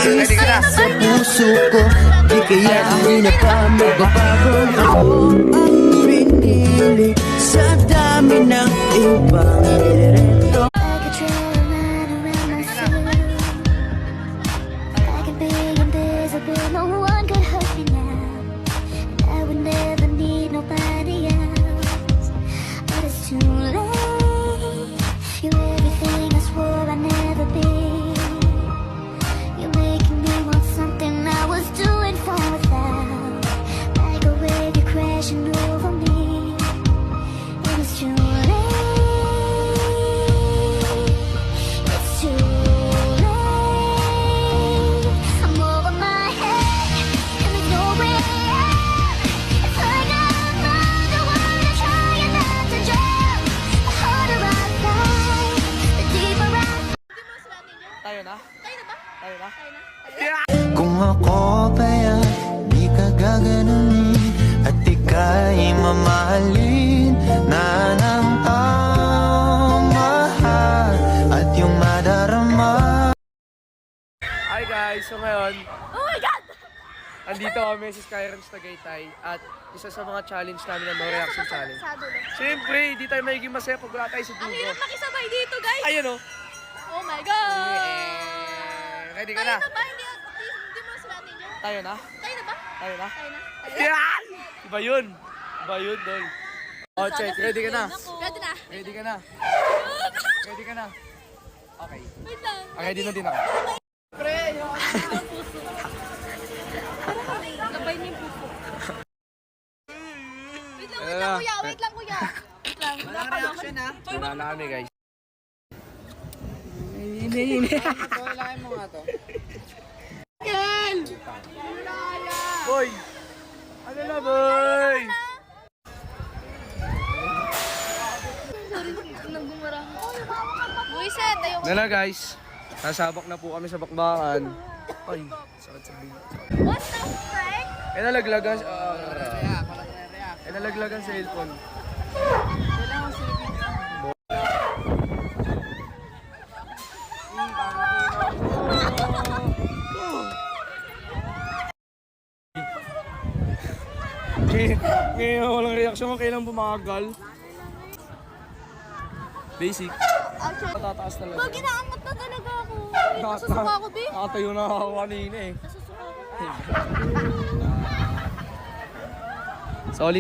Ready ka na? Sa puso ko, di kaya di na pa magbabago. Ako ang pinili sa dami ng ibang nireto. I could trail a line around my city. I could be invisible, no one could hurt me now. And I would never need nobody else. But it's too late. You're everything I swore I'd never be. You're making me want something I was doing for without. Like a wave, you're crashing over me. And it's too late. It's too late. I'm over my head, and there's no way out. It's like I'm underwater, trying not to drown. The harder I fight, the deeper I. Tayo na? Tayo na ba? Tayo na? Tayo na? Kung ako kaya di ka gaganunin at ika'y mamahalin na ng mahal at yung madarama. Hi guys! So ngayon, Oh my God! andito kami sa Skyrim's Tagaytay at isa sa mga challenge namin ang no reaction challenge. Sa dulo. Siyempre, hindi tayo magiging masaya pag wala tayo sa Ang dulo. hirap makisabay dito, guys! Ayun o! Oh my God! Ready ka Tayo na? na ba? Hindi mo sila ninyo? Tayo na? Tayo na ba? Tayo na? Tayo na? Yan! Iba yun! Iba yun, Dol. Oh, check. Ready ka na? Ready na? Ready ka na? Ready ka na? Okay. Wait lang. Ready na din ako. Labay niyo yung puso. Wait lang, Ano na? kuya. Wait lang, kuya. Wait lang. Walang reaction, ha? Wala na kami, guys. Boy! Ano na, boy? Nagbumarang. Buiset, ayoko. Ano na, guys? Nasabak na po kami sa bakbakan. Ay, sakit sa big. What the frick? Nalaglagan nalaglagan sa cellphone. Ngayon walang reaksyon kung kailan bumagal. Basic. Actually, Matataas talaga. pag inaangat na talaga ako. Nasusuka ako, be. Nakatayo na ako kanina eh. Nasusuka ako.